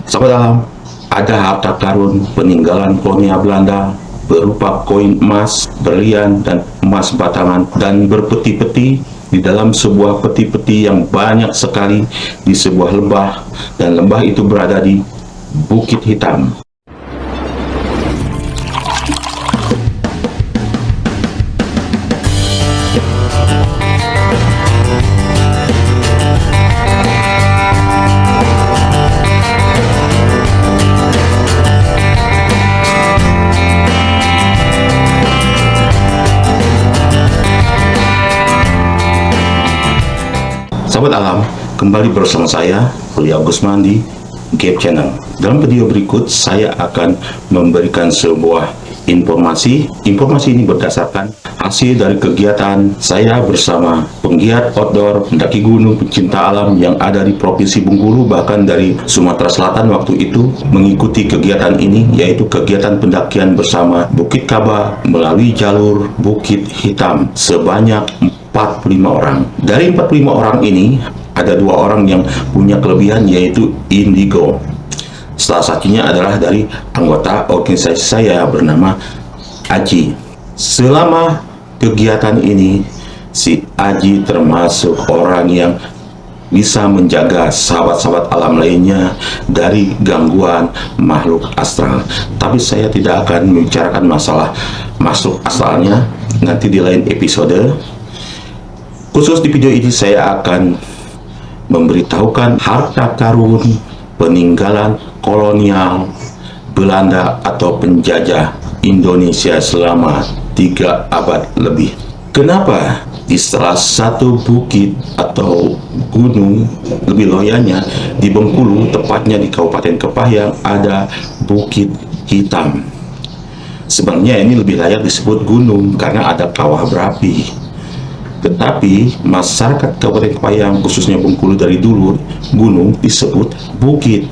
Sahabat alam, ada harta karun peninggalan kolonial Belanda berupa koin emas, berlian, dan emas batangan dan berpeti-peti di dalam sebuah peti-peti yang banyak sekali di sebuah lembah, dan lembah itu berada di Bukit Hitam. Sahabat alam, kembali bersama saya, Kuliah Gusman di Gap Channel. Dalam video berikut, saya akan memberikan sebuah informasi. Informasi ini berdasarkan hasil dari kegiatan saya bersama penggiat outdoor, pendaki gunung, pencinta alam yang ada di Provinsi Bengkulu, bahkan dari Sumatera Selatan waktu itu mengikuti kegiatan ini, yaitu kegiatan pendakian bersama Bukit Kaba melalui jalur Bukit Hitam sebanyak 45 orang. Dari 45 orang ini, ada 2 orang yang punya kelebihan, yaitu indigo. Salah satunya adalah dari anggota organisasi saya bernama Aji. Selama kegiatan ini, si Aji termasuk orang yang bisa menjaga sahabat-sahabat alam lainnya dari gangguan makhluk astral. Tapi saya tidak akan membicarakan masalah makhluk astralnya, nanti di lain episode. Khusus di video ini saya akan memberitahukan harta karun peninggalan kolonial Belanda atau penjajah Indonesia selama 3 abad lebih. Kenapa di salah satu bukit atau gunung, lebih loyanya di Bengkulu, tepatnya di Kabupaten Kepahyang, ada Bukit Hitam? Sebenarnya ini lebih layak disebut gunung karena ada kawah berapi. Tetapi masyarakat Kabupaten Kepahyang, khususnya Bengkulu, dari dulu gunung disebut bukit.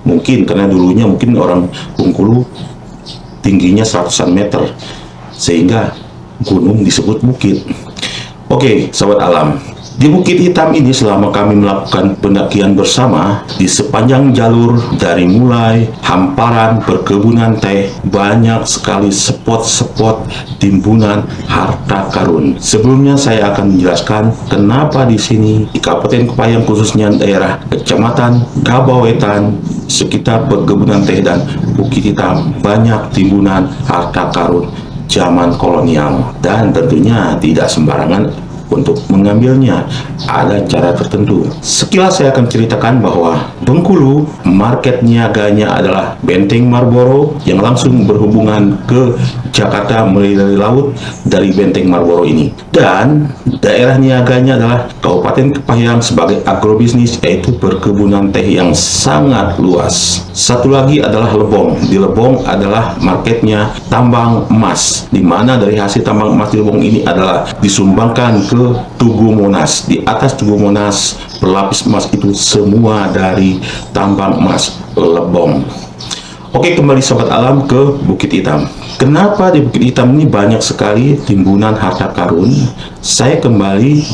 Mungkin karena dulunya mungkin orang Bengkulu tingginya 100-an meter, sehingga gunung disebut bukit. Oke, sahabat alam, di Bukit Hitam ini selama kami melakukan pendakian bersama di sepanjang jalur dari mulai hamparan perkebunan teh, banyak sekali spot-spot timbunan harta karun. Sebelumnya saya akan menjelaskan kenapa di sini di Kabupaten Kepahyang, khususnya daerah Kecamatan Kabawetan, sekitar perkebunan teh dan Bukit Hitam banyak timbunan harta karun zaman kolonial, dan tentunya tidak sembarangan untuk mengambilnya, ada cara tertentu. Sekilas saya akan ceritakan bahwa Bengkulu market niaganya adalah Benteng Marlboro yang langsung berhubungan ke Jakarta melalui laut dari Benteng Marlboro ini, dan daerah niaganya adalah Kabupaten Kepahyang sebagai agrobisnis, yaitu perkebunan teh yang sangat luas. Satu lagi adalah Lebong. Di Lebong adalah marketnya tambang emas, di mana dari hasil tambang emas di Lebong ini adalah disumbangkan ke Tugu Monas. Di atas Tugu Monas, pelapis emas itu semua dari tambang emas Lebong. Oke, kembali sahabat alam ke Bukit Hitam. Kenapa di Bukit Hitam ini banyak sekali timbunan harta karun? Saya kembali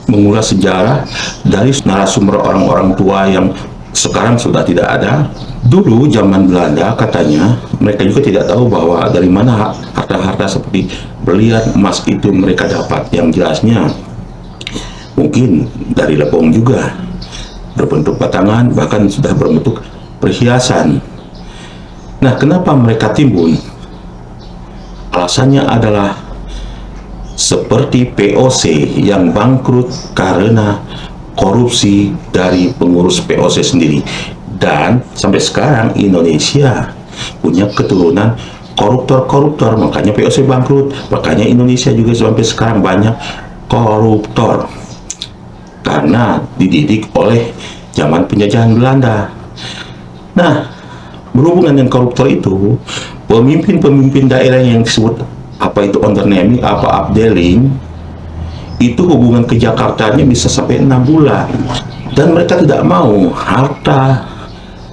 mengulas sejarah dari narasumber orang-orang tua yang sekarang sudah tidak ada. Dulu zaman Belanda katanya mereka juga tidak tahu bahwa dari mana harta-harta seperti berlian, emas itu mereka dapat. Yang jelasnya mungkin dari Lebong juga, berbentuk batangan, bahkan sudah berbentuk perhiasan. Nah, kenapa mereka timbun? Alasannya adalah seperti POC yang bangkrut karena korupsi dari pengurus POC sendiri. Dan sampai sekarang Indonesia punya keturunan koruptor-koruptor, makanya POC bangkrut, makanya Indonesia juga sampai sekarang banyak koruptor karena dididik oleh zaman penjajahan Belanda. Nah, berhubungan dengan koruptor itu, pemimpin-pemimpin daerah yang disebut apa itu onderneming, apa afdeling, itu hubungan ke Jakartanya bisa sampai 6 bulan, dan mereka tidak mau harta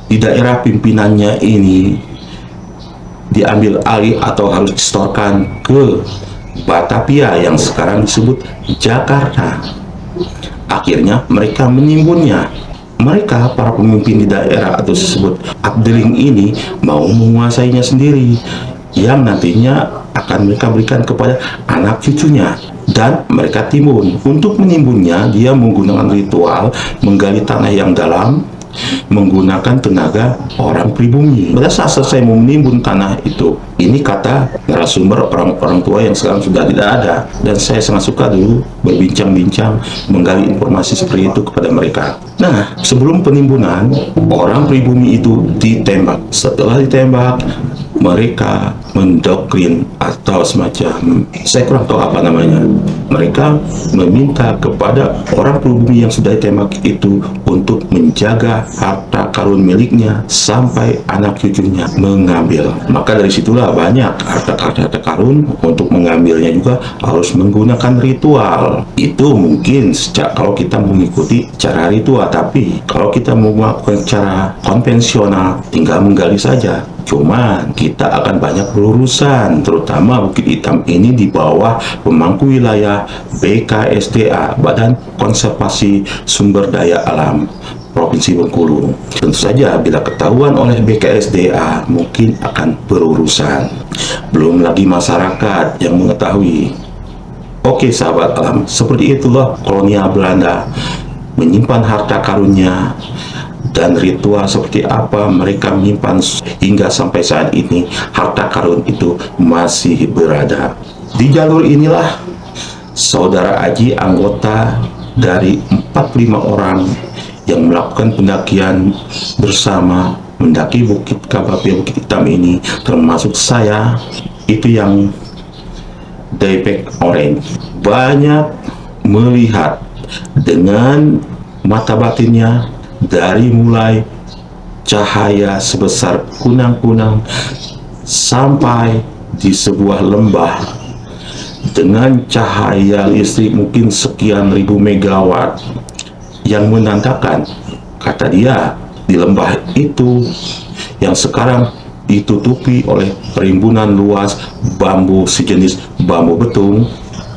di daerah pimpinannya ini diambil alih atau harus disetorkan ke Batavia yang sekarang disebut Jakarta. Akhirnya mereka menimbunnya. mereka para pemimpin di daerah atau disebut Abdeling ini mau menguasainya sendiri, yang nantinya akan mereka berikan kepada anak cucunya. Dan mereka timbun. Untuk menimbunnya, dia menggunakan ritual menggali tanah yang dalam, menggunakan tenaga orang pribumi. Pada saat selesai menimbun tanah itu, ini kata narasumber orang tua yang sekarang sudah tidak ada, dan saya sangat suka dulu berbincang-bincang menggali informasi seperti itu kepada mereka. Nah, sebelum penimbunan, orang pribumi itu ditembak. Setelah ditembak, mereka mendoktrin atau semacam, saya kurang tahu apa namanya. Mereka meminta kepada orang pribumi yang sudah ditembak itu untuk menjaga harta karun miliknya sampai anak cucunya mengambil. Maka dari situlah banyak harta karun, untuk mengambilnya juga harus menggunakan ritual. Itu mungkin sejak kalau kita mengikuti cara ritual, tapi kalau kita mau melakukan cara konvensional, tinggal menggali saja. Cuman kita akan banyak berurusan, terutama Bukit Hitam ini di bawah pemangku wilayah BKSDA, Badan Konservasi Sumber Daya Alam Provinsi Bengkulu. Tentu saja bila ketahuan oleh BKSDA mungkin akan berurusan. Belum lagi masyarakat yang mengetahui. Oke sahabat alam, seperti itulah kolonial Belanda menyimpan harta karunnya. Dan ritual seperti apa mereka menyimpan hingga sampai saat ini harta karun itu masih berada. Di jalur inilah Saudara Aji anggota dari 45 orang yang melakukan pendakian bersama mendaki Bukit Kabapia Bukit Hitam ini, termasuk saya, itu yang Daybreak Orange, banyak melihat dengan mata batinnya dari mulai cahaya sebesar kunang-kunang sampai di sebuah lembah dengan cahaya listrik mungkin sekian ribu megawatt, yang menandakan, kata dia, di lembah itu yang sekarang ditutupi oleh rimbunan luas bambu sejenis bambu betung,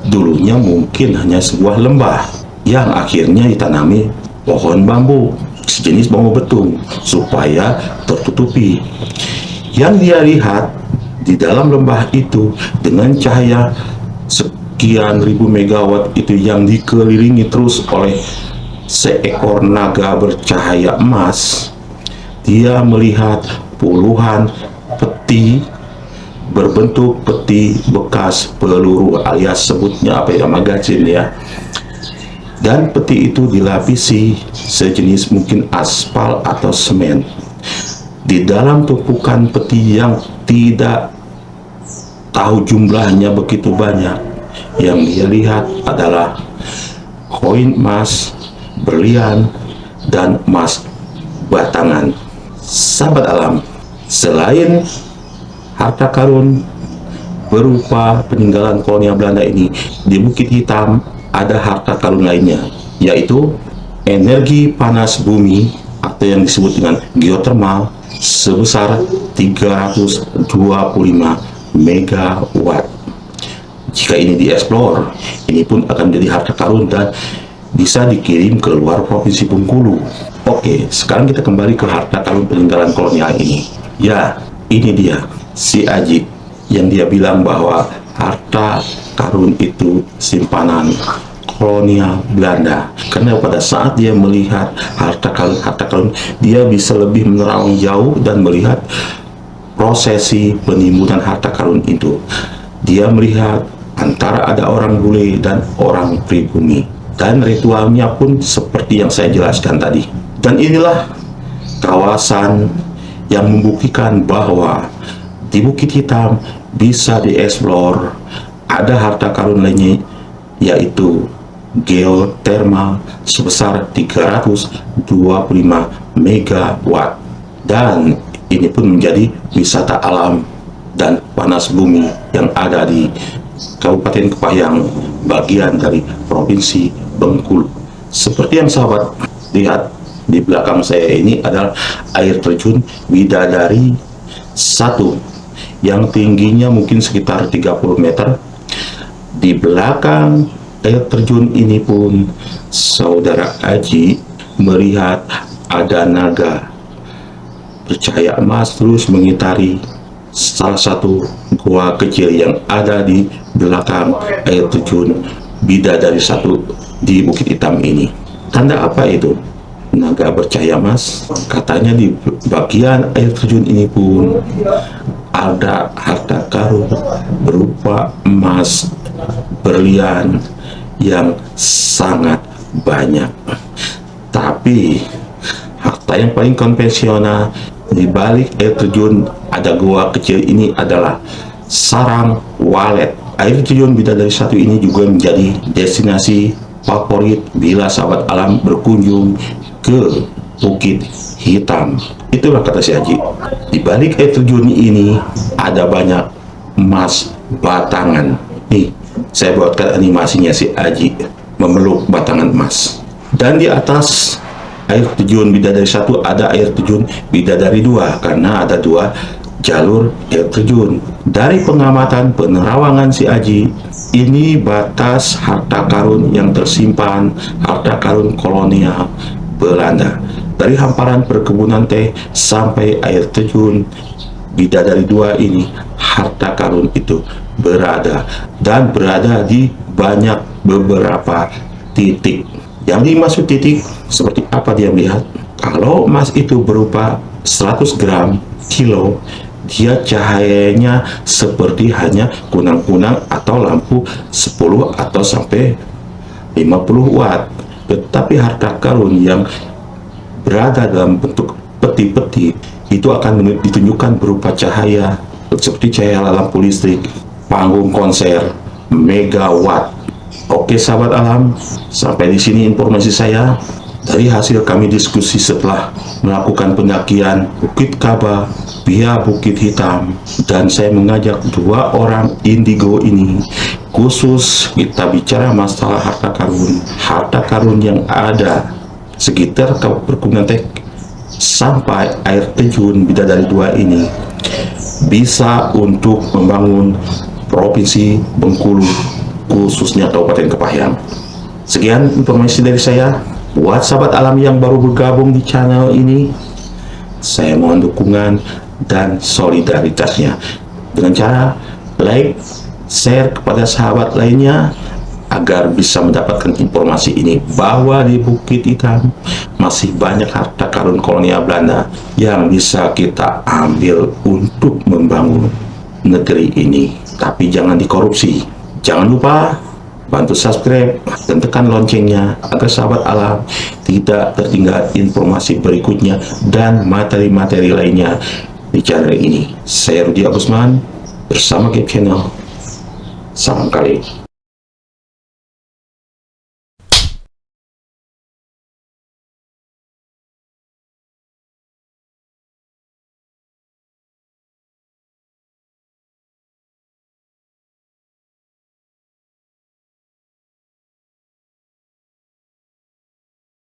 dulunya mungkin hanya sebuah lembah yang akhirnya ditanami pohon bambu sejenis bambu betung supaya tertutupi. Yang dia lihat di dalam lembah itu dengan cahaya sekian ribu megawatt itu yang dikelilingi terus oleh seekor naga bercahaya emas, dia melihat puluhan peti berbentuk peti bekas peluru, alias sebutnya apa ya, magazin ya. Dan peti itu dilapisi sejenis mungkin aspal atau semen. Di dalam tumpukan peti yang tidak tahu jumlahnya begitu banyak, yang dia lihat adalah koin emas, berlian, dan emas batangan. Sahabat alam, selain harta karun berupa peninggalan kolonial Belanda ini, di Bukit Hitam ada harta karun lainnya, yaitu energi panas bumi atau yang disebut dengan geotermal sebesar 325 megawatt. Jika ini dieksplor, ini pun akan menjadi harta karun dan bisa dikirim ke luar Provinsi Bengkulu. Oke, sekarang kita kembali ke harta karun peninggalan kolonial ini. Ya, ini dia, si Aji, yang dia bilang bahwa harta karun itu simpanan kolonial Belanda. Karena pada saat dia melihat harta karun, dia bisa lebih menerawang jauh dan melihat prosesi penimbunan harta karun itu. Dia melihat antara ada orang bule dan orang pribumi, dan ritualnya pun seperti yang saya jelaskan tadi. Dan inilah kawasan yang membuktikan bahwa di Bukit Hitam bisa dieksplor, ada harta karun lainnya, yaitu geotermal sebesar 325 megawatt. Dan ini pun menjadi wisata alam dan panas bumi yang ada di Kabupaten Kepayang, bagian dari Provinsi Bengkulu. Seperti yang sahabat lihat di belakang saya ini adalah air terjun Bidadari 1 yang tingginya mungkin sekitar 30 meter. Di belakang air terjun ini pun Saudara Aji melihat ada naga bercahaya emas terus mengitari salah satu gua kecil yang ada di belakang air terjun Bidadari Satu di Bukit Hitam ini. Tanda apa itu? Naga bercahaya emas. Katanya di bagian air terjun ini pun ada harta karun berupa emas, berlian yang sangat banyak. Tapi harta yang paling konvensional di balik air terjun ada gua kecil ini adalah sarang walet. Air terjun Bidadari Satu ini juga menjadi destinasi favorit bila sahabat alam berkunjung ke Bukit Hitam. Itulah kata si Haji. Di balik air terjun ini ada banyak emas batangan. Nih, saya buatkan animasinya si Haji memeluk batangan emas. Dan di atas air terjun Bidadari Satu ada air terjun Bidadari Dua, karena ada dua jalur air terjun. Dari pengamatan penerawangan si Aji, ini batas harta karun yang tersimpan, harta karun kolonial Belanda. Dari hamparan perkebunan teh sampai air terjun Bidadari Dua ini, harta karun itu berada dan berada di banyak beberapa titik. Yang dimaksud titik seperti apa dia melihat? Kalau emas itu berupa 100 gram, kilo, dia cahayanya seperti hanya kunang-kunang atau lampu 10 atau sampai 50 watt. Tetapi harta karun yang berada dalam bentuk peti-peti itu akan ditunjukkan berupa cahaya seperti cahaya lampu listrik, panggung konser, megawatt. Oke sahabat alam, sampai di sini informasi saya. Dari hasil kami diskusi setelah melakukan pendakian Bukit Kaba via Bukit Hitam, dan saya mengajak dua orang indigo ini, khusus kita bicara masalah harta karun yang ada sekitar perkebunan teh sampai air terjun Bidadari Dua ini bisa untuk membangun Provinsi Bengkulu, khususnya Kabupaten Kepahyang. Sekian informasi dari saya. Buat sahabat alam yang baru bergabung di channel ini, saya mohon dukungan dan solidaritasnya dengan cara like, share kepada sahabat lainnya agar bisa mendapatkan informasi ini bahwa di Bukit Hitam masih banyak harta karun kolonial Belanda yang bisa kita ambil untuk membangun negeri ini. Tapi jangan dikorupsi. Jangan lupa bantu subscribe dan tekan loncengnya agar sahabat alam tidak tertinggal informasi berikutnya dan materi-materi lainnya di channel ini. Saya Rudi Agusman bersama Gap Channel. Salam kali.